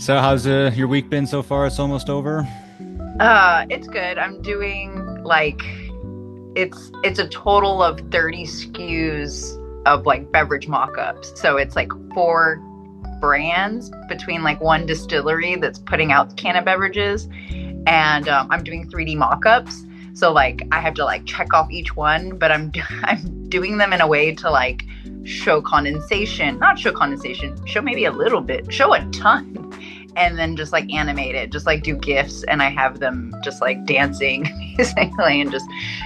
So how's your week been so far? It's almost over. It's good. I'm doing like it's a total of 30 SKUs of like beverage mock-ups. So it's like four brands between like one distillery that's putting out canna beverages, and I'm doing 3D mock-ups. So like I have to like check off each one, but I'm doing them in a way to like show condensation, not show condensation, show maybe a little bit, show a ton, and then just like animate it, just like do gifs, and I have them just like dancing basically, and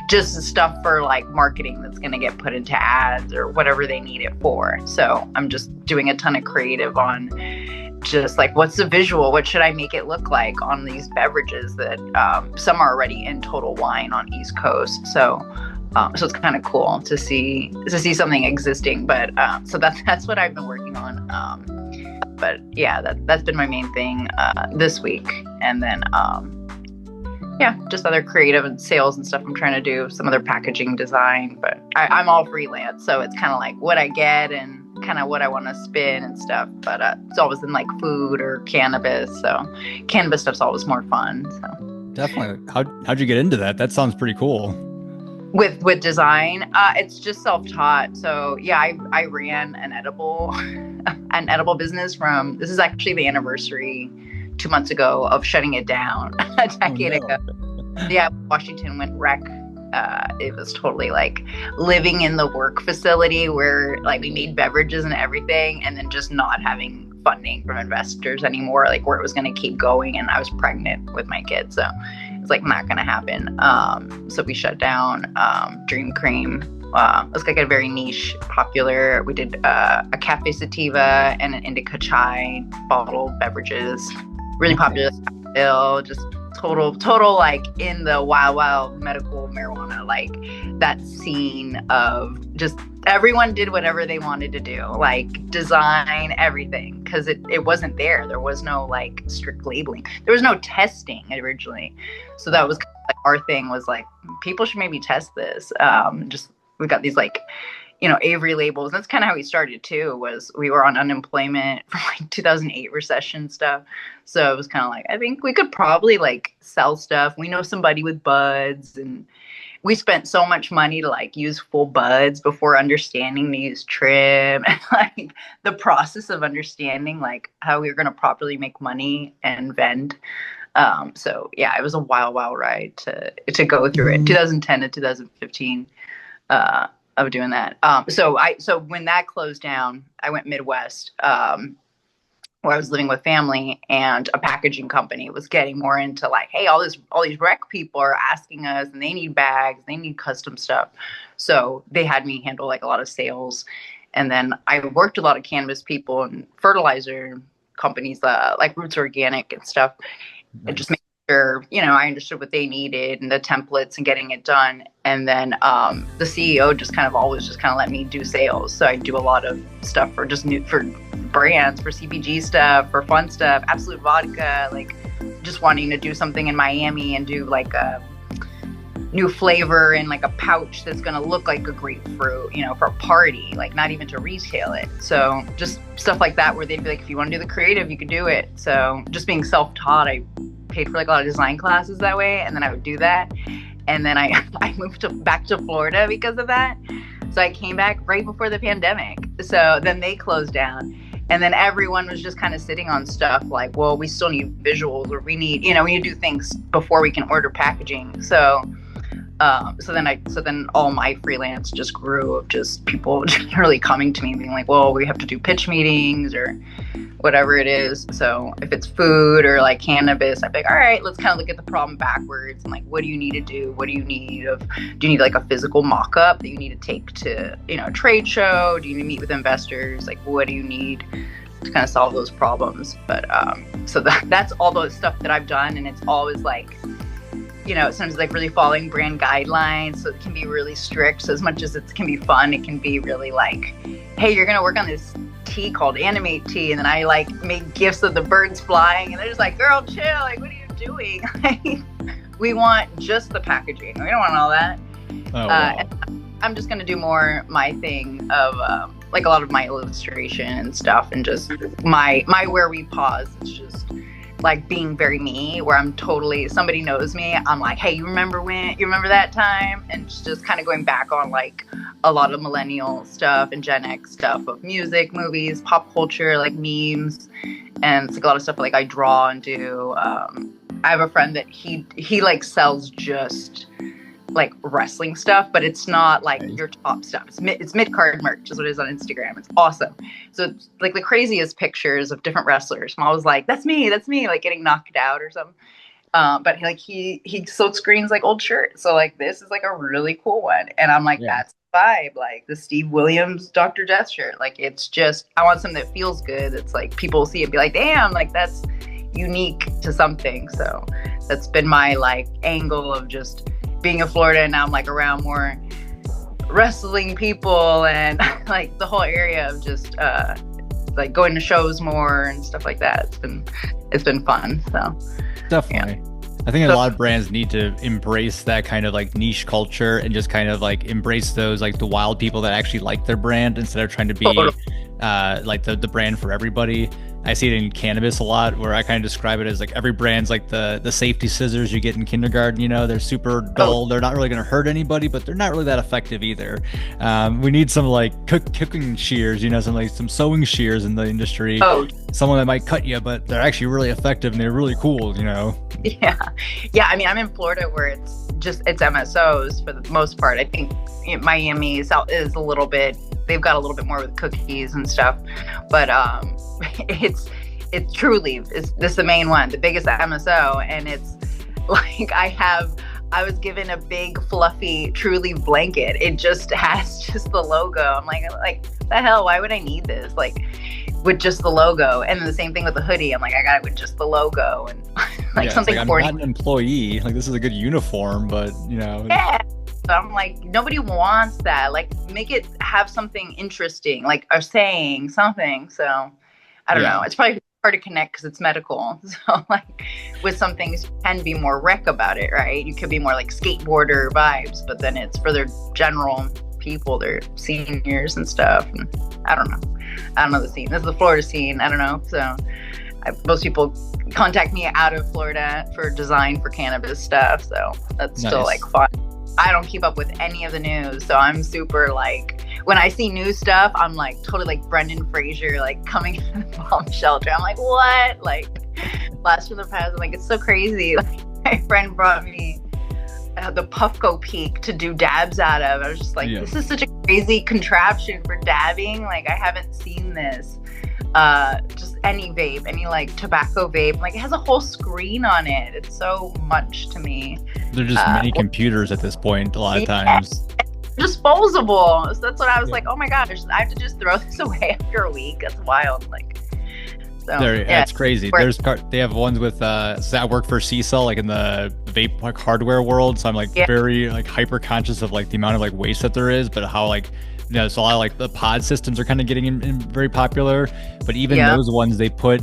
just stuff for like marketing that's going to get put into ads or whatever they need it for. So I'm just doing a ton of creative on just like what's the visual, what should I make it look like on these beverages that some are already in Total Wine on East Coast. So it's kind of cool to see something existing, but so that's what I've been working on. But yeah, that's been my main thing this week, and then yeah, just other creative and sales and stuff I'm trying to do, some other packaging design. But I'm all freelance, so it's kind of like what I get and kind of what I want to spin and stuff. But it's always in like food or cannabis, so cannabis stuff's always more fun. So Definitely. How'd you get into that? That sounds pretty cool. with design, it's just self-taught. So yeah, I ran an edible business from, this is actually the anniversary 2 months ago of shutting it down a Oh decade no. ago. Yeah, Washington went wreck. It was totally like living in the work facility where like we made beverages and everything, and then just not having funding from investors anymore, like where it was going to keep going. And I was pregnant with my kid, so it's like not going to happen. So we shut down. Dream Cream. It's like a very niche, popular. We did a cafe sativa and an indica chai bottled beverages. Really popular. Still, just total like in the wild medical marijuana, like that scene of just everyone did whatever they wanted to do, like design everything, because it wasn't there was no like strict labeling, there was no testing originally. So that was kind of like our thing, was like people should maybe test this. Just we got these like Avery labels. That's kind of how we started too, was we were on unemployment for like 2008 recession stuff. So it was kind of like, I think we could probably like sell stuff. We know somebody with buds, and we spent so much money to like use full buds before understanding to use trim, and like the process of understanding like how we were going to properly make money and vend. So yeah, it was a wild ride to go through it. 2010 to 2015. Of doing that. So when that closed down, I went Midwest, where I was living with family, and a packaging company was getting more into like, hey, all these rec people are asking us, and they need bags, they need custom stuff. So they had me handle like a lot of sales, and then I worked a lot of cannabis people and fertilizer companies, like Roots Organic and stuff, and just Nice. making sure, I understood what they needed and the templates and getting it done. And then the CEO just kind of always just kind of let me do sales. So I do a lot of stuff for just for brands, for CPG stuff, for fun stuff, Absolute Vodka, like just wanting to do something in Miami and do like a new flavor in like a pouch that's going to look like a grapefruit, for a party, like not even to retail it. So just stuff like that, where they'd be like, if you want to do the creative, you could do it. So just being self-taught, I paid for like a lot of design classes that way, and then I would do that. And then I moved back to Florida because of that. So I came back right before the pandemic. So then they closed down. And then everyone was just kind of sitting on stuff like, well, we still need visuals, or we need to do things before we can order packaging. So then all my freelance just grew of just people generally coming to me being like, well, we have to do pitch meetings or whatever it is. So if it's food or like cannabis, I'd be like, all right, let's kind of look at the problem backwards, and like, what do you need to do? What do you need do you need like a physical mock-up that you need to take to, a trade show? Do you need to meet with investors? Like, what do you need to kind of solve those problems? But so that's all those stuff that I've done, and it's always like, it sounds like really following brand guidelines, so it can be really strict. So as much as it can be fun, it can be really like, hey, you're going to work on this tea called Animate Tea. And then I like make gifs of the birds flying, and they're just like, girl, chill. Like, what are you doing? Like, we want just the packaging. We don't want all that. Oh wow. And I'm just going to do more my thing of like a lot of my illustration and stuff, and just my where we pause is just like being very me, where I'm totally, somebody knows me, I'm like, hey, you remember that time? And just kind of going back on like a lot of millennial stuff and Gen X stuff of music, movies, pop culture, like memes, and it's like a lot of stuff like I draw and do. I have a friend that he like sells just like wrestling stuff, but it's not like your top stuff. It's mid-card merch is what it is on Instagram. It's awesome. So it's like the craziest pictures of different wrestlers. And I was like, that's me, like getting knocked out or something. But like he silk screens like old shirts. So like this is like a really cool one. And I'm like, that's the vibe. Like the Steve Williams Dr. Death shirt. Like it's just, I want something that feels good. It's like people see it and be like, damn, like that's unique to something. So that's been my like angle of just being in Florida, and now I'm like around more wrestling people and like the whole area of just like going to shows more and stuff like that. It's been fun. So definitely. I think a lot of brands need to embrace that kind of like niche culture and just kind of like embrace those like the wild people that actually like their brand instead of trying to be like the brand for everybody. I see it in cannabis a lot, where I kind of describe it as like every brand's like the safety scissors you get in kindergarten. You know, they're super dull. They're not really going to hurt anybody, but they're not really that effective either. We need some like cooking shears, you know, some sewing shears in the industry. Someone that might cut you, but they're actually really effective and they're really cool, you know? Yeah. I mean, I'm in Florida where it's MSOs for the most part. I think Miami is a little bit, they've got a little bit more with cookies and stuff, but it's truly this is the main one, the biggest MSO, and it's like I was given a big fluffy Truly blanket. It just has just the logo. I'm like the hell, why would I need this? Like with just the logo. And then the same thing with the hoodie. I'm like, I got it with just the logo and like something. Like, I'm not an employee. Like this is a good uniform, but you know. Yeah. So I'm like, nobody wants that. Like make it have something interesting, like or saying something. So I don't know. It's probably hard to connect because it's medical. So like with some things you can be more rec about it, right? You could be more like skateboarder vibes, but then it's for their general people, their seniors and stuff. And I don't know the scene. This is the Florida scene. I don't know. So most people contact me out of Florida for design for cannabis stuff. So that's still like fun. I don't keep up with any of the news, so I'm super like, when I see new stuff, I'm like totally like Brendan Fraser, like coming to the bomb shelter. I'm like, what? Like blast from the past. I'm like, it's so crazy. Like my friend brought me the Puffco Peak to do dabs out of. I was just like, this is such a crazy contraption for dabbing. Like I haven't seen this. Just any vape, any like tobacco vape, like it has a whole screen on it. It's so much to me. They're just mini computers at this point a lot of times. Disposable. So that's what I was like, oh my gosh, I have to just throw this away after a week. That's wild. Like so that's crazy. They have ones with so I work for CCELL, like in the vape like hardware world, so I'm like very like hyper conscious of like the amount of like waste that there is, but how like so a lot of like the pod systems are kind of getting in very popular, but even those ones, they put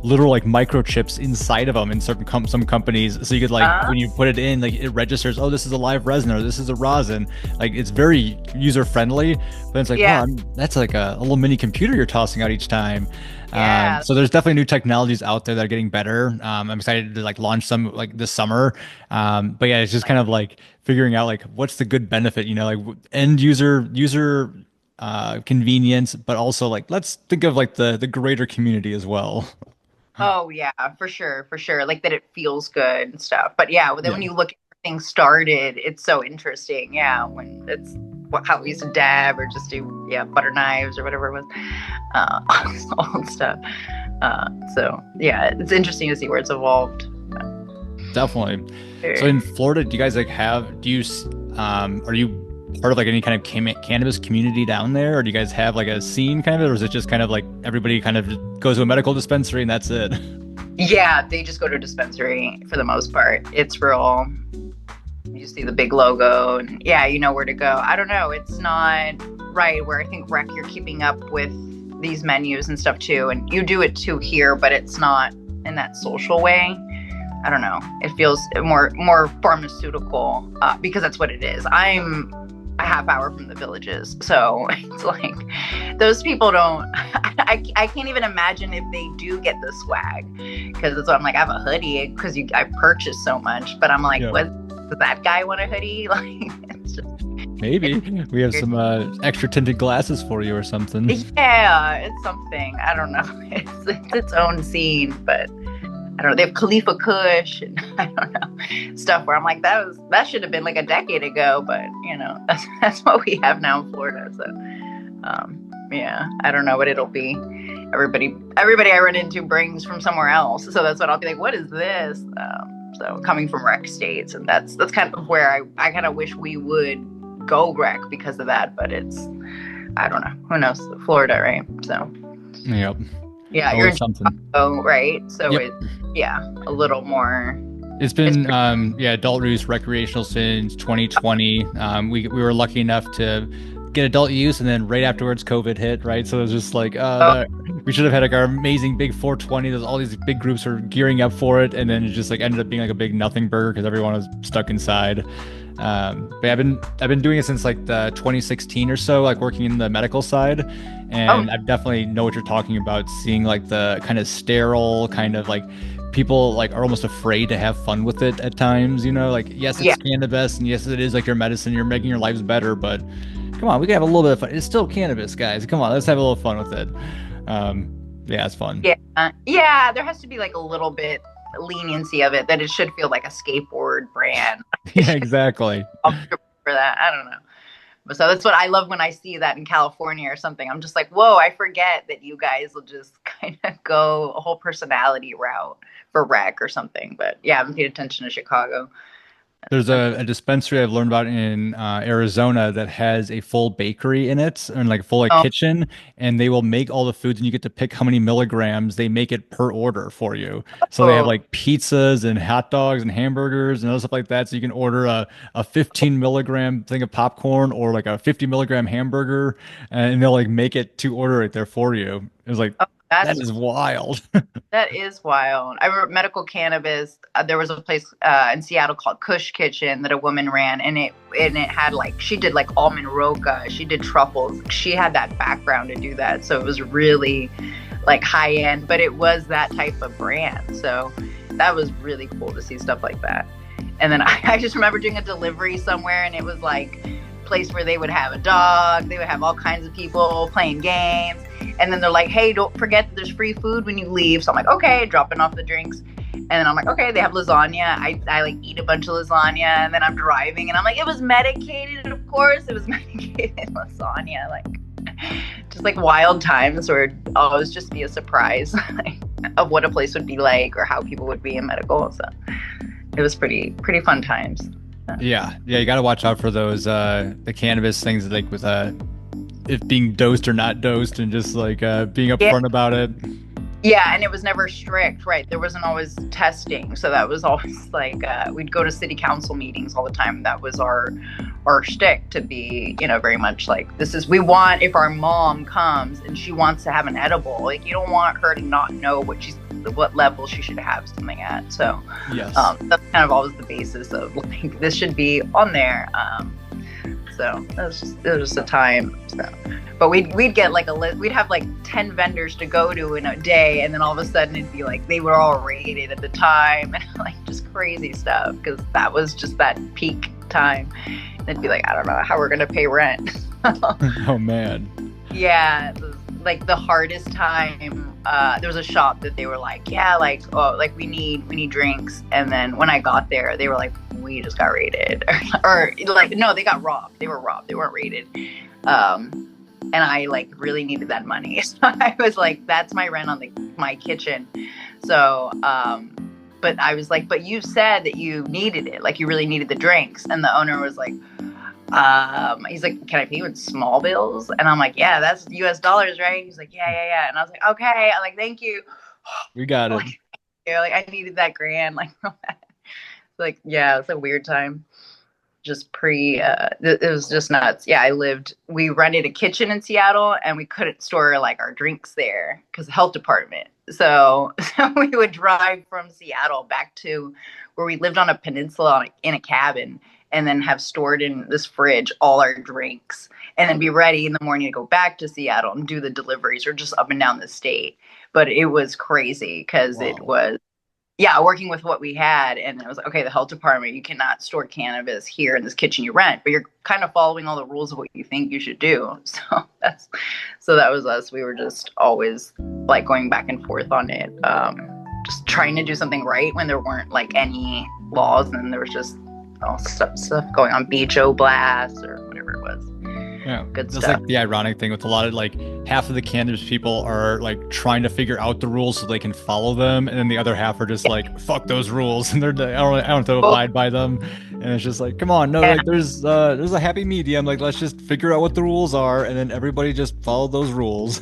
literal like microchips inside of them in some companies, so you could like when you put it in, like it registers, oh, this is a live resin or this is a rosin. Like it's very user friendly, but it's like wow, that's like a little mini computer you're tossing out each time. So there's definitely new technologies out there that are getting better. I'm excited to like launch some like this summer. But yeah, it's just kind of like figuring out like what's the good benefit, you know, like end user convenience, but also like let's think of like the greater community as well. Oh yeah, for sure. Like that it feels good and stuff. But when you look at things started, it's so interesting. Yeah, when it's how we used to dab or just do butter knives or whatever it was, old stuff. So yeah, it's interesting to see where it's evolved. Definitely. So in Florida, do you guys like are you part of like any kind of cannabis community down there, or do you guys have like a scene kind of, or is it just kind of like everybody kind of goes to a medical dispensary and that's it? Yeah, they just go to a dispensary for the most part. It's real. You see the big logo and you know where to go. I don't know. It's not right where I think rec you're keeping up with these menus and stuff too. And you do it too here, but it's not in that social way. I don't know. It feels more pharmaceutical because that's what it is. I a half hour from the villages. So it's like those people don't. I can't even imagine if they do get the swag, because it's what I'm like. I have a hoodie because I purchased so much, but I'm like, Yeah. what? Does that guy want a hoodie? Like, it's just Maybe we have some extra tinted glasses for you or something. yeah, it's something. I don't know. It's its own scene, but I don't know. They have Khalifa Kush and I don't know, stuff where I'm like, that should have been like a decade ago, but you know, that's what we have now in Florida. So yeah, I don't know what it'll be. Everybody I run into brings from somewhere else, so that's what I'll be like, what is this? So coming from rec states, and that's kind of where I kind of wish we would go rec because of that, but it's, I don't know, who knows, Florida, right? So Yep. yeah, Always you're in something. Chicago, right? So Yep. it's, yeah, a little more. It's been adult use recreational since 2020. We were lucky enough to get adult use, and then right afterwards COVID hit, right? So it was just like we should have had like our amazing big 420. There's all these big groups are gearing up for it, and then it just like ended up being like a big nothing burger because everyone was stuck inside. But I've been doing it since like the 2016 or so, like working in the medical side, and I definitely know what you're talking about. Seeing like the kind of sterile kind of like people like are almost afraid to have fun with it at times, you know, like yes, it's cannabis, and yes, it is like your medicine, you're making your lives better, but come on, we can have a little bit of fun. It's still cannabis, guys. Come on, let's have a little fun with it. Yeah, it's fun. Yeah, there has to be like a little bit leniency of it, that it should feel like a skateboard brand. Yeah, exactly. For that, I don't know. But so that's what I love when I see that in California or something. I'm just like, whoa, I forget that you guys will just kind of go a whole personality route for rec or something. But yeah, I haven't paid attention to Chicago. There's a dispensary I've learned about in Arizona that has a full bakery in it and like full like kitchen, and they will make all the foods, and you get to pick how many milligrams. They make it per order for you. So they have like pizzas and hot dogs and hamburgers and other stuff like that. So you can order a 15 milligram thing of popcorn or like a 50 milligram hamburger, and they'll like make it to order right there for you. It's like that is wild. That is wild. I remember medical cannabis. There was a place in Seattle called Kush Kitchen that a woman ran, and it had like, she did like almond roca, she did truffles. She had that background to do that, so it was really like high end, but it was that type of brand. So that was really cool to see stuff like that. And then I just remember doing a delivery somewhere, and it was like place where they would have a dog, they would have all kinds of people playing games, and then they're like, hey, don't forget there's free food when you leave. So I'm like, okay, dropping off the drinks, and then I'm like, okay, they have lasagna. I like eat a bunch of lasagna, and then I'm driving, and I'm like, it was medicated, of course it was medicated lasagna. Like, just like wild times where it'd always just be a surprise of what a place would be like or how people would be in medical. So it was pretty fun times. Yeah, you got to watch out for those the cannabis things, like with it being dosed or not dosed, and just like being upfront about it. Yeah, and it was never strict, right? There wasn't always testing, so that was always like we'd go to city council meetings all the time. That was our shtick, to be, you know, very much like, this is, we want, if our mom comes and she wants to have an edible, like, you don't want her to not know what level she should have something at. So yes, that's kind of always the basis of like, this should be on there. So it was just a time. So, but we'd get like a list. We'd have like 10 vendors to go to in a day, and then all of a sudden it'd be like they were all rated at the time, and like just crazy stuff, because that was just that peak time. And it'd be like, I don't know how we're gonna pay rent. Oh man. Yeah, it was like the hardest time. There was a shop that they were like, yeah, like, oh, like we need drinks, and then when I got there, they were like, we just got raided, or like, no, they got robbed. They were robbed. They weren't raided. And I like really needed that money. So I was like, that's my rent on my kitchen. So, but I was like, but you said that you needed it, like you really needed the drinks. And the owner was like, he's like, can I pay you in small bills? And I'm like, yeah, that's US dollars, right? He's like, yeah. And I was like, okay. I'm like, thank you. We got it. Like I needed that grand. Like, yeah, it's a weird time. Just it was just nuts. Yeah, we rented a kitchen in Seattle, and we couldn't store like our drinks there because the health department. So we would drive from Seattle back to where we lived on a peninsula in a cabin. and then have stored in this fridge all our drinks, and then be ready in the morning to go back to Seattle and do the deliveries or just up and down the state. But it was crazy because it was, working with what we had. And it was like, okay, the health department, you cannot store cannabis here in this kitchen you rent, but you're kind of following all the rules of what you think you should do. So that was us. We were just always like going back and forth on it. Just trying to do something right when there weren't like any laws, and there was just all stuff going on, BHO blasts or whatever it was. Yeah, good that's stuff. like the ironic thing with a lot of like half of the cannabis people are like trying to figure out the rules so they can follow them, and then the other half are just like, fuck those rules, and I don't have to abide by them. And it's just like, come on, no, like there's a happy medium. Like, let's just figure out what the rules are, and then everybody just follow those rules.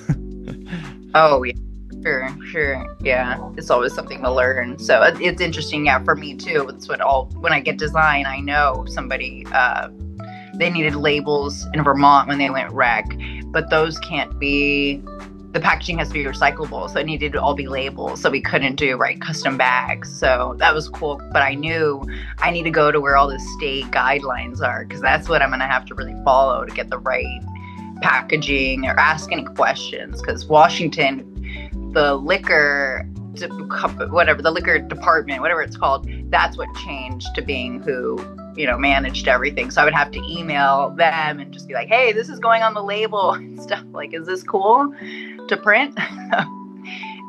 Oh yeah. Sure. Yeah. It's always something to learn. So it's interesting. Yeah. For me too. It's when I get design, I know somebody, they needed labels in Vermont when they went rec, but those can't be, the packaging has to be recyclable. So it needed to all be labels. So we couldn't do custom bags. So that was cool. But I knew I need to go to where all the state guidelines are, because that's what I'm going to have to really follow to get the right packaging or ask any questions. Because Washington, the liquor department, whatever it's called, that's what changed to being who, managed everything. So I would have to email them and just be like, hey, this is going on the label and stuff. Like, is this cool to print?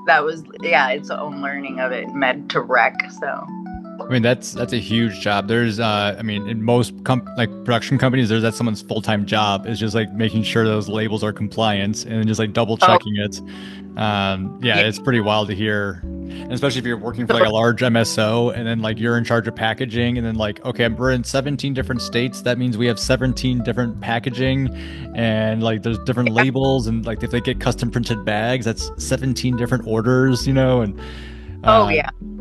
That was, it's its own learning of it, med to rec. So I mean, that's a huge job. There's, in most production companies, that's someone's full-time job, is just like making sure those labels are compliant and then just like double checking it. It's pretty wild to hear, and especially if you're working for like a large MSO and then like you're in charge of packaging, and then like, okay, we're in 17 different states. That means we have 17 different packaging, and like there's different labels, and like if they get custom printed bags, that's 17 different orders, and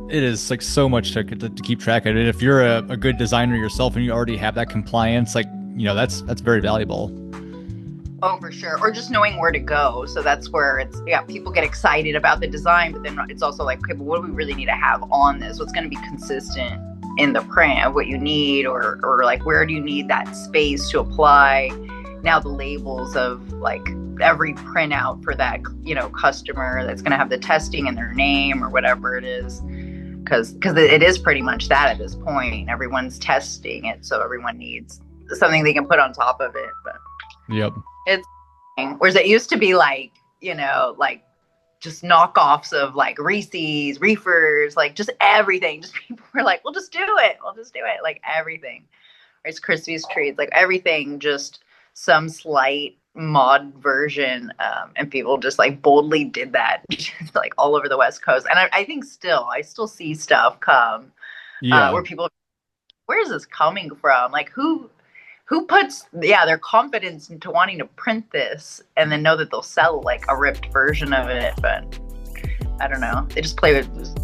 it is like so much to keep track of it. If you're a good designer yourself and you already have that compliance, like, that's very valuable. Oh, for sure. Or just knowing where to go. So that's where it's, people get excited about the design, but then it's also like, okay, but what do we really need to have on this? What's going to be consistent in the print of what you need, or like, where do you need that space to apply? Now the labels of like every printout for that, customer that's going to have the testing in their name or whatever it is. Because it is pretty much that at this point. Everyone's testing it, so everyone needs something they can put on top of it. But yep, it's, whereas it used to be like, like just knockoffs of like Reese's, reefers, like just everything. Just people were like, we'll just do it, like everything. Rice Krispies treats, like everything, just some slight mod version, and people just like boldly did that just like all over the West Coast. And I think I still see stuff come where people, where is this coming from? Like who puts their confidence into wanting to print this and then know that they'll sell like a ripped version of it? But I don't know, they just play with just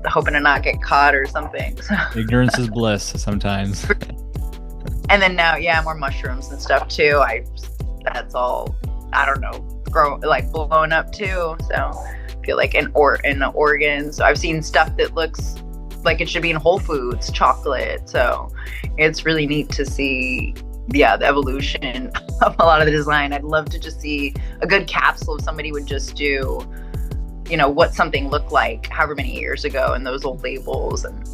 hoping to not get caught or something. So. Ignorance is bliss sometimes. And then now more mushrooms and stuff too. That's all, I don't know, blown up too. So I feel like in Oregon, so I've seen stuff that looks like it should be in Whole Foods, chocolate. So it's really neat to see, the evolution of a lot of the design. I'd love to just see a good capsule if somebody would just do, what something looked like however many years ago, and those old labels. And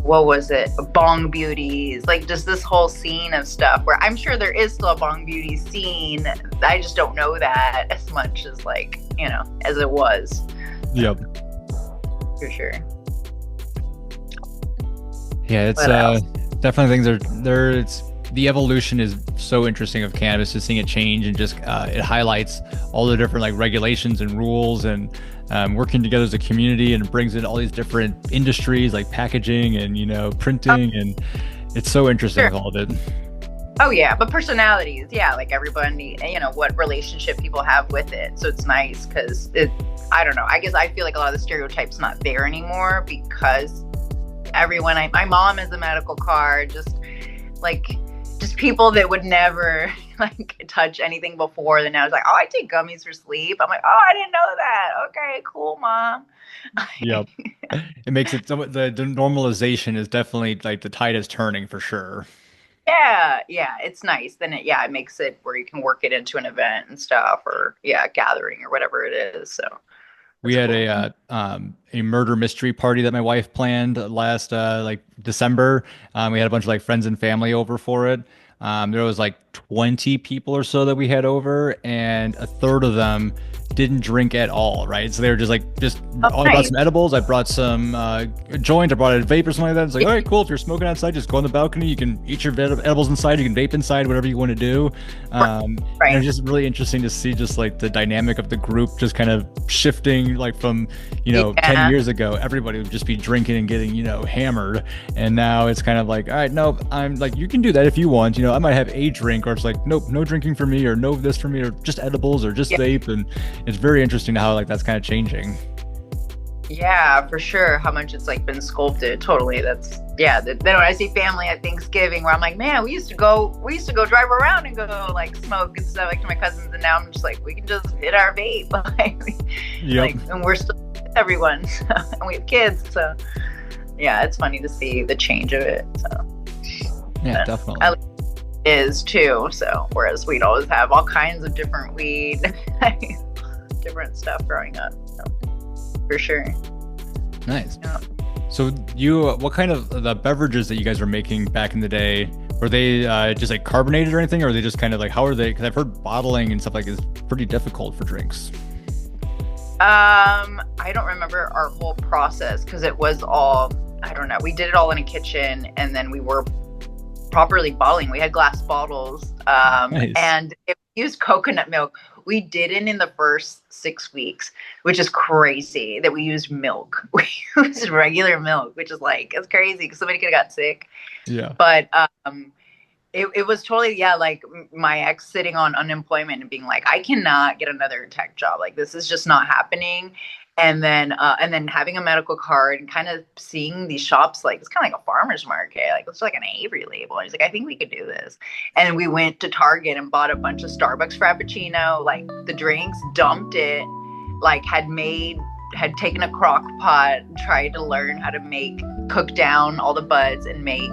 what was it? Bong beauties, like just this whole scene of stuff where I'm sure there is still a bong beauty scene. I just don't know that as much as like, as it was. Yep. For sure. Yeah, it's definitely things it's the evolution is so interesting of cannabis, just seeing it change, and just it highlights all the different like regulations and rules, and working together as a community, and it brings in all these different industries like packaging and printing, and it's so interesting with all of it. Oh yeah, but personalities, like everybody, what relationship people have with it. So it's nice because I don't know, I guess I feel like a lot of the stereotypes not there anymore, because everyone, my mom is a medical card, just like just people that would never like touch anything before. Then I was like, oh, I take gummies for sleep. I'm like, oh, I didn't know that. Okay, cool, mom. Yep. It makes it so the normalization is definitely like the tide is turning for sure. Yeah, yeah, it's nice. Then it makes it where you can work it into an event and stuff, or gathering or whatever it is. So We that's had cool. a murder mystery party that my wife planned last like December. We had a bunch of like friends and family over for it. There was like 20 people or so that we had over, and a third of them didn't drink at all, right? So they were just Oh, I brought nice. some edibles, I brought some joint, I brought a vape or something like that. It's like, Yeah, all right, cool. If you're smoking outside, just go on the balcony. You can eat your edibles inside. You can vape inside, whatever you want to do. And right. it's just really interesting to see just like the dynamic of the group just kind of shifting, like from 10 Yeah. years ago, everybody would just be drinking and getting hammered, and now it's kind of like, all right, no, I'm like, you can do that if you want. I might have a drink, or it's like, nope, no drinking for me, or no this for me, or just edibles, or just Yeah. vape. And it's very interesting to how like that's kind of changing. Yeah, for sure. How much it's like been sculpted. Totally. That's Then when I see family at Thanksgiving, where I'm like, man, we used to go drive around and go like smoke and stuff like to my cousins, and now I'm just like, we can just hit our vape, Yep. and we're still with everyone, so, and we have kids, so yeah, it's funny to see the change of it. So Yeah, uh, definitely. I is too. So whereas we'd always have all kinds of different weed, different stuff growing up. So for sure. Nice. Yeah. So what kind of the beverages that you guys were making back in the day, were they just like carbonated or anything, or are they just kind of like, how are they? Because I've heard bottling and stuff like is pretty difficult for drinks. I don't remember our whole process because it was all, I don't know. We did it all in a kitchen, and then we were properly bottling. We had glass bottles, Nice. and if we used coconut milk, we didn't in the first 6 weeks, which is crazy that we used milk. We used regular milk, which is like, it's crazy because somebody could have got sick. Yeah. But it was totally, like my ex sitting on unemployment and being like, I cannot get another tech job. Like, this is just not happening. And then having a medical card and kind of seeing these shops, like it's kind of like a farmer's market, like it's like an Avery label. And he's like, I think we could do this. And we went to Target and bought a bunch of Starbucks Frappuccino, like the drinks, dumped it, like had taken a crock pot, tried to learn how to cook down all the buds and make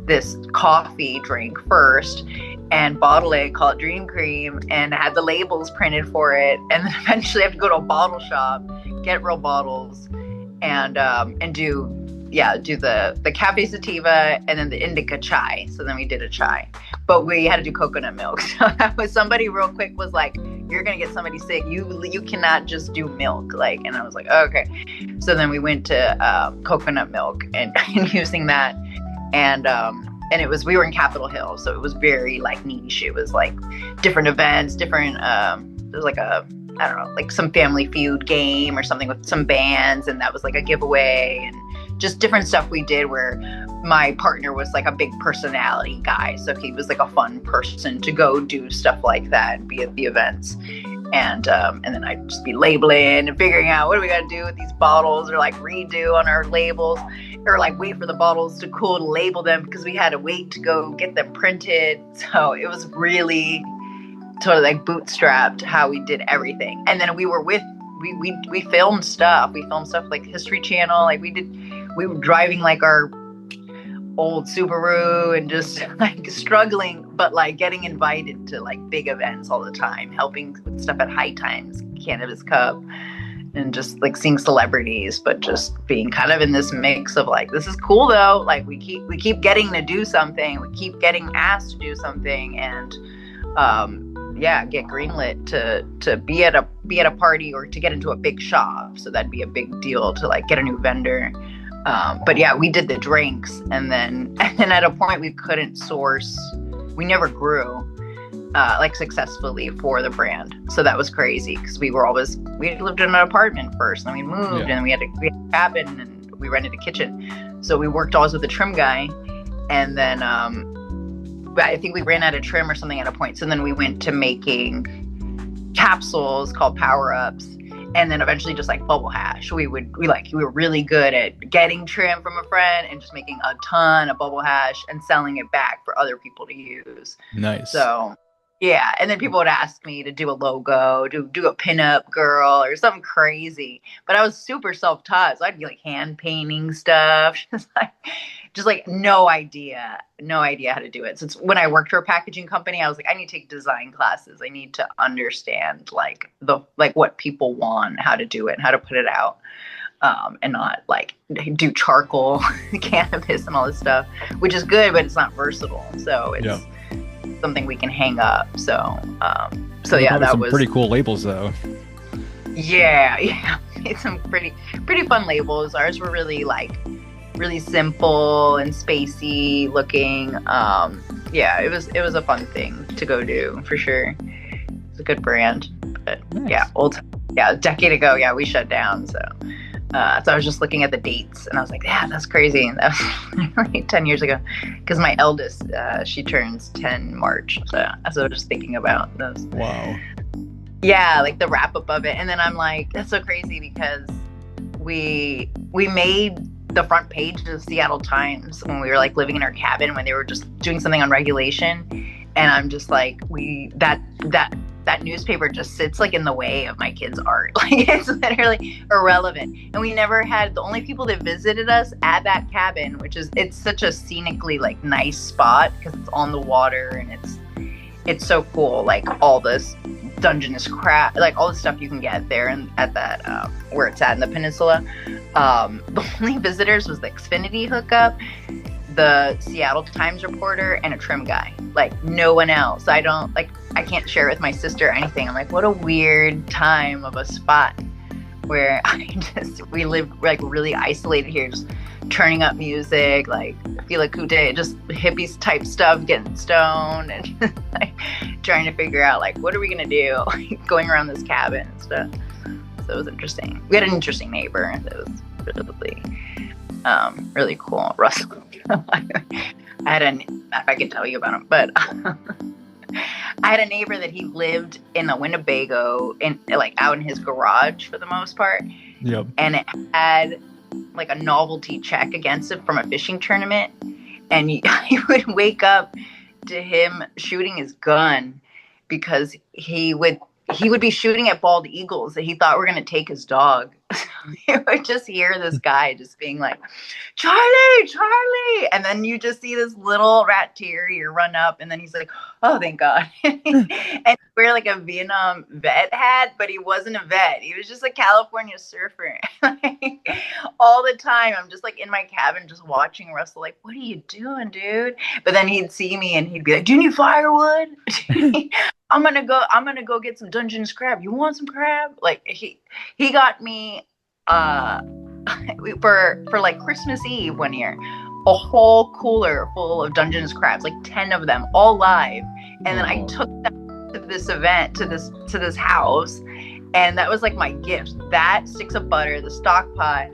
this coffee drink first, and bottle it, call it Dream Cream, and had the labels printed for it. And then eventually have to go to a bottle shop, get real bottles, and do the cafe sativa and then the indica chai. So then we did a chai, but we had to do coconut milk. So that was, somebody real quick was like, you're gonna get somebody sick. You cannot just do milk. Like, and I was like, oh, okay. So then we went to coconut milk and using that. And we were in Capitol Hill, so it was very like niche. It was like different events, different there was like a, I don't know, like some Family Feud game or something with some bands, and that was like a giveaway, and just different stuff we did where my partner was like a big personality guy, so he was like a fun person to go do stuff like that and be at the events. And then I'd just be labeling and figuring out what do we got to do with these bottles, or like redo on our labels, or like wait for the bottles to cool to label them because we had to wait to go get them printed. So it was really totally like bootstrapped how we did everything. And then we filmed stuff. We filmed stuff like History Channel. Like we were driving like our old Subaru and just like struggling, but like getting invited to like big events all the time, helping with stuff at High Times, Cannabis Cup, and just like seeing celebrities, but just being kind of in this mix of like, this is cool though. Like we keep getting to do something. We keep getting asked to do something, and get greenlit to be at a party or to get into a big shop. So that'd be a big deal to like get a new vendor. But yeah, we did the drinks, and then at a point we couldn't source. We never grew like successfully for the brand, so that was crazy because we lived in an apartment first, and then we moved, Yeah. and we had a cabin, and we rented a kitchen. So we worked always with a trim guy, and then I think we ran out of trim or something at a point. So then we went to making capsules called Power Ups. and then eventually just like bubble hash. We were really good at getting trim from a friend and just making a ton of bubble hash and selling it back for other people to use. Nice. So yeah, and then people would ask me to do a logo, do a pinup girl or something crazy. But I was super self-taught, so I'd be like hand painting stuff, just like no idea how to do it. Since when I worked for a packaging company, I was like, I need to take design classes. I need to understand like what people want, how to do it, and how to put it out, and not like do charcoal, cannabis, and all this stuff, which is good, but it's not versatile. So it's something we can hang up. So yeah, that was pretty cool labels though. Yeah, made some pretty fun labels. Ours were really simple and spacey looking. Yeah, it was a fun thing to go do for sure. It's a good brand, but nice. A decade ago, we shut down. So I was just looking at the dates and I was like, yeah, that's crazy. And that was like 10 years ago, because my eldest, she turns 10 March. So I was just thinking about those. Wow. Yeah, like the wrap up of it. And then I'm like, that's so crazy because we made the front page of the Seattle Times when we were like living in our cabin, when they were just doing something on regulation. And I'm just like, that newspaper just sits like in the way of my kids' art. Like it's literally irrelevant. And we never had, the only people that visited us at that cabin, it's such a scenically like nice spot because it's on the water and it's so cool. Like all this Dungeness crap, like all the stuff you can get there and at that where it's at in the peninsula. The only visitors was the Xfinity hookup, the Seattle Times reporter, and a trim guy. Like no one else. I can't share it with my sister or anything. I'm like, what a weird time of a spot where we live like really isolated here, just turning up music, like Felix and Friends, just hippies type stuff, getting stoned and just, like trying to figure out like what are we gonna do, like going around this cabin and stuff. So it was interesting. We had an interesting neighbor and it was really cool. Russell. If I could tell you about him, but I had a neighbor that he lived in a Winnebago out in his garage for the most part. Yep. And it had like a novelty check against it from a fishing tournament. And he would wake up to him shooting his gun because he would be shooting at bald eagles that he thought were going to take his dog. You would just hear this guy just being like, Charlie, Charlie. And then you just see this little rat terrier run up. And then he's like, oh, thank God. And wear like a Vietnam vet hat, but he wasn't a vet. He was just a California surfer. Like, all the time, I'm just like in my cabin, just watching Russell, like, what are you doing, dude? But then he'd see me and he'd be like, do you need firewood? I'm gonna go get some Dungeness crab. You want some crab? Like he got me for like Christmas Eve one year, a whole cooler full of Dungeness crabs, like 10 of them, all live. And then I took them to this event, to this house, and that was like my gift. That, sticks of butter, the stock pot,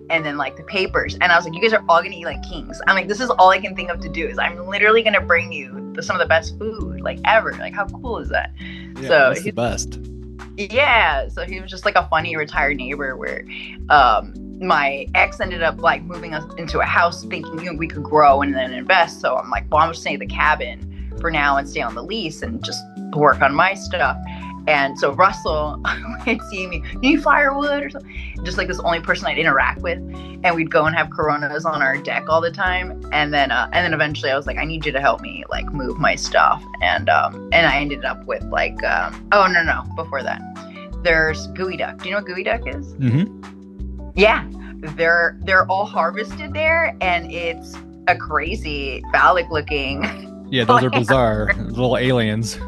and then like the papers. And I was like, you guys are all gonna eat like kings. I'm like, this is all I can think of to do is I'm literally gonna bring you some of the best food like ever. Like how cool is that? Yeah, so that's the best. Yeah, so he was just like a funny retired neighbor where my ex ended up like moving us into a house thinking we could grow and then invest. So I'm like, well, I'm just staying at the cabin for now and stay on the lease and just work on my stuff. And so Russell would see me, you need firewood or something? Just like this only person I'd interact with. And we'd go and have Coronas on our deck all the time. And then eventually I was like, I need you to help me like move my stuff. And I ended up with like, before that, there's gooey duck. Do you know what gooey duck is? Mm-hmm. Yeah, they're all harvested there. And it's a crazy phallic looking. Yeah, those are bizarre little aliens.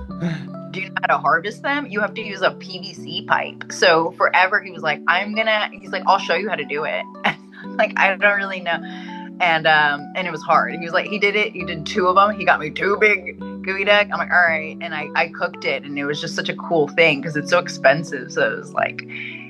Do you know how to harvest them? You have to use a PVC pipe. So forever he was like, I'll show you how to do it. Like, I don't really know. And it was hard. He was like, he did 2 of them. He got me 2 big gooey duck. I'm like, all right. And I cooked it and it was just such a cool thing because it's so expensive. So it was like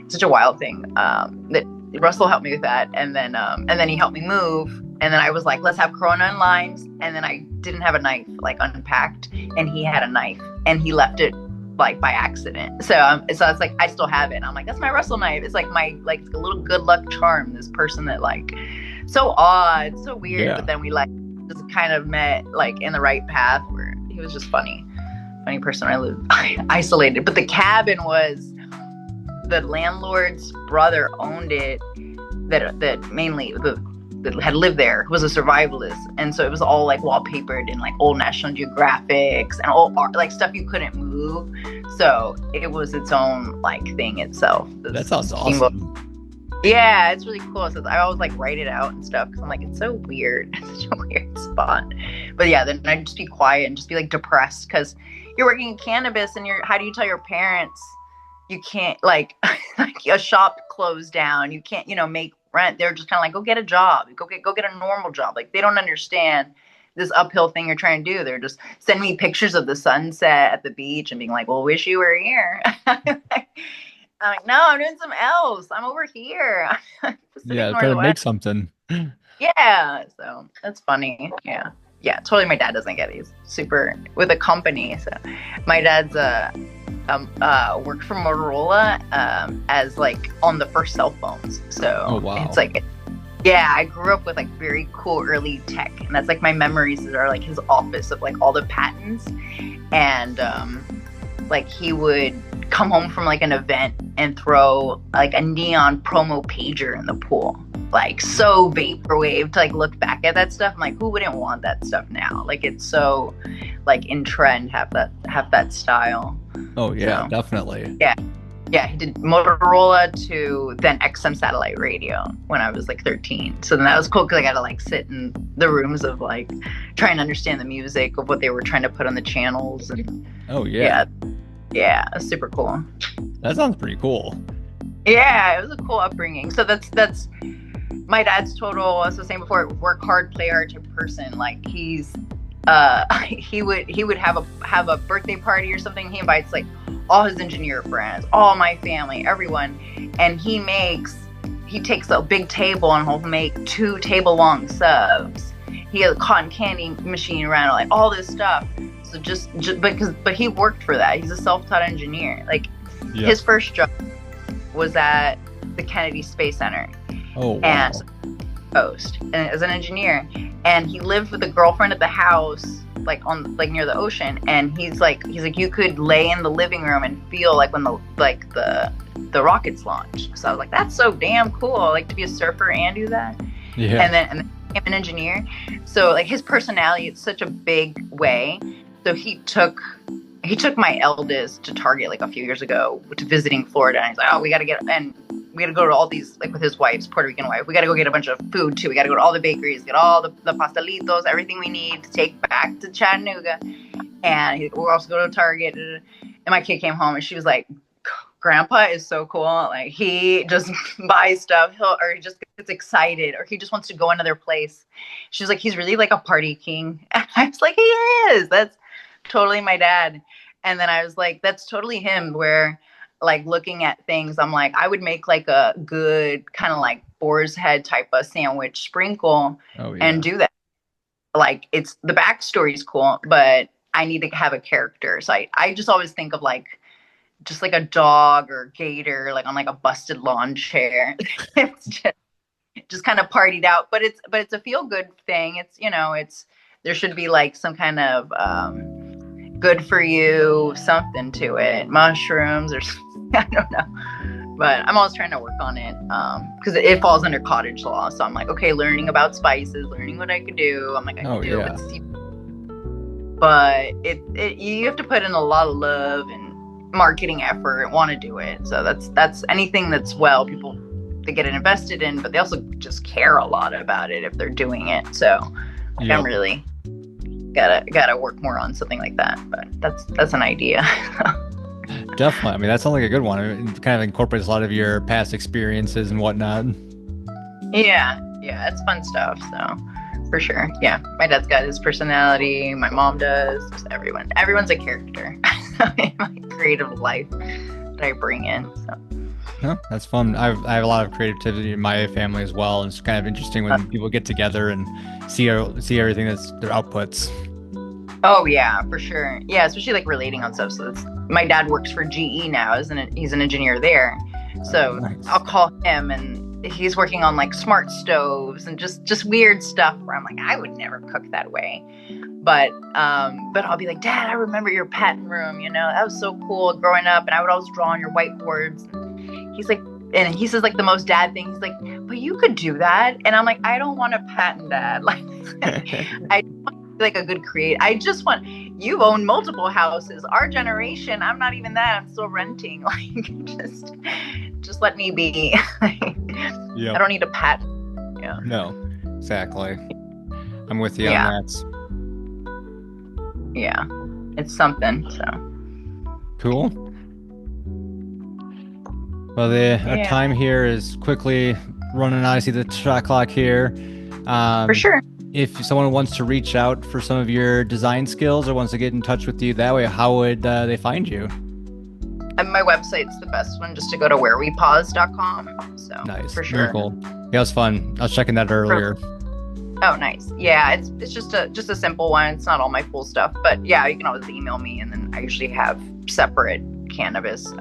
such a wild thing. That Russell helped me with that. And then he helped me move. And then I was like, let's have Corona and limes. And then I didn't have a knife like unpacked and he had a knife and he left it like by accident. So it's like I still have it. And I'm like, that's my Russell knife. It's like my like a little good luck charm. This person that like so odd, so weird, Yeah. but then we like just kind of met like in the right path where he was just funny person. I lived isolated, but the cabin was the landlord's brother owned it. That mainly that had lived there was a survivalist, and so it was all like wallpapered in like old National Geographics and old art, like stuff you couldn't move. So it was its own like thing itself. That sounds awesome. Yeah, it's really cool. So I always like write it out and stuff because I'm like, it's so weird. It's such a weird spot. But yeah, then I'd just be quiet and just be like depressed because you're working in cannabis and how do you tell your parents you can't like a shop closed down, you can't, make rent. They're just kind of like, go get a job, go get a normal job. Like they don't understand this uphill thing you're trying to do. They're just sending me pictures of the sunset at the beach and being like, well, wish you were here. I'm like, no, I'm doing something else. I'm over here. Yeah, try to make something. Yeah, so that's funny. Yeah, totally. My dad doesn't get it. He's super with a company. So my dad's worked for Motorola as like on the first cell phones. So oh, wow. It's like, yeah, I grew up with like very cool early tech, and that's like my memories are like his office of like all the patents, and like he would come home from like an event and throw like a neon promo pager in the pool, like so vaporwave to like look back at that stuff. I'm like, who wouldn't want that stuff now? Like it's so like in trend, have that style. Oh yeah, so, definitely. Yeah, he did Motorola to then XM satellite radio when I was like 13. So then that was cool because I got to like sit in the rooms of like trying to understand the music of what they were trying to put on the channels. And oh yeah. Yeah, it was super cool. That sounds pretty cool. Yeah, it was a cool upbringing. So that's my dad's total, as I was saying before, work hard, play hard type of person. Like he's he would have a birthday party or something. He invites like all his engineer friends, all my family, everyone, and he takes a big table and he'll make 2 table long subs. He has a cotton candy machine around, like all this stuff. So just but he worked for that. He's a self-taught engineer. Like his first job was at the Kennedy Space Center. Oh wow. And Coast, and as an engineer, and he lived with a girlfriend at the house like on like near the ocean, and he's like you could lay in the living room and feel like when the rockets launch. So I was like, that's so damn cool. I like to be a surfer and do that. Yeah. And then I'm an engineer, so like his personality is such a big way. So he took my eldest to Target like a few years ago to visiting Florida, and he's like, oh, we got to go to all these, like with his wife's Puerto Rican wife, we got to go get a bunch of food too. We got to go to all the bakeries, get all the pastelitos, everything we need to take back to Chattanooga. And we'll also go to Target. And my kid came home and she was like, Grandpa is so cool. Like he just buys stuff, or he just gets excited, or he just wants to go another place. She was like, he's really like a party king. And I was like, he is. That's totally my dad. And then I was like, that's totally him, where like looking at things, I'm like, I would make like a good kind of like boar's head type of sandwich sprinkle and do that. Like it's the backstory is cool, but I need to have a character. So I just always think of like just like a dog or gator, like on like a busted lawn chair. It's just kind of partied out, but it's a feel good thing. It's there should be like some kind of good for you something to it, mushrooms or I don't know, but I'm always trying to work on it because it falls under cottage law. So I'm like, okay, learning about spices, learning what I could do. I'm like, I can do it with, but you have to put in a lot of love and marketing effort, want to do it. So that's anything that's people they get it invested in, but they also just care a lot about it if they're doing it. So I'm really gotta work more on something like that, but that's an idea. Definitely. I mean, that sounds like a good one. It kind of incorporates a lot of your past experiences and whatnot. Yeah, it's fun stuff. So for sure. Yeah, my dad's got his personality, my mom does, just everyone's a character in my creative life that I bring in. So yeah, that's fun. I have a lot of creativity in my family as well, and it's kind of interesting when people get together and see everything that's their outputs. Oh yeah, for sure. Yeah, especially like relating on stuff. So my dad works for GE now, he's an engineer there. So nice. I'll call him, and he's working on like smart stoves and just weird stuff where I'm like, I would never cook that way. But I'll be like, Dad, I remember your patent room, that was so cool growing up. And I would always draw on your whiteboards. And he's like, and he says like the most dad thing. He's like, but you could do that. And I'm like, I don't want a patent, Dad. Like, I want to be like a good creator. You've owned multiple houses. Our generation, I'm not even that. I'm still renting. Like, just let me be. Yep. I don't need a patent. Yeah. No, exactly. I'm with you Yeah. on that. Yeah, it's something. So Cool. Well, our time here is quickly running out. I see the shot clock here. For sure. If someone wants to reach out for some of your design skills or wants to get in touch with you that way, how would they find you? And my website's the best one, just to go to wherewepause.com. So Nice. for sure. Very cool. Yeah, it was fun. I was checking that earlier. Oh, nice. Yeah, it's just a simple one. It's not all my cool stuff, but yeah, you can always email me, and then I usually have separate cannabis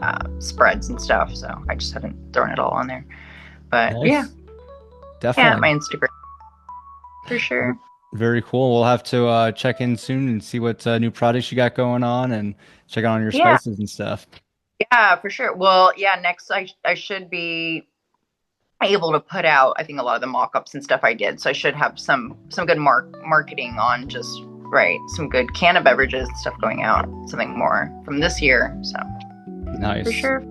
spreads and stuff. So I just haven't thrown it all on there. But Nice. yeah, Definitely. my Instagram for sure. Very cool. We'll have to check in soon and see what new projects you got going on, and check out on your spices and stuff. Yeah, for sure. Well, yeah, next I should be able to put out, I think, a lot of the mock-ups and stuff I did. So I should have some good marketing on just some good can beverages and stuff going out, something more from this year. So Nice. for sure.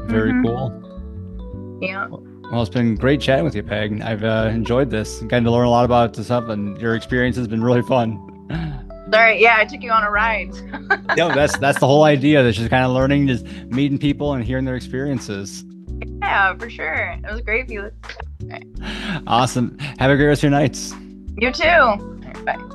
Very cool. Yeah. Well, it's been great chatting with you, Peg. I've enjoyed this, getting to learn a lot about this stuff, and your experience has been really fun. Sorry, yeah, I took you on a ride. No, that's the whole idea. That's just kind of learning, just meeting people and hearing their experiences. Yeah, for sure. It was great, Felix. Awesome. Have a great rest of your nights. You too. All right, bye.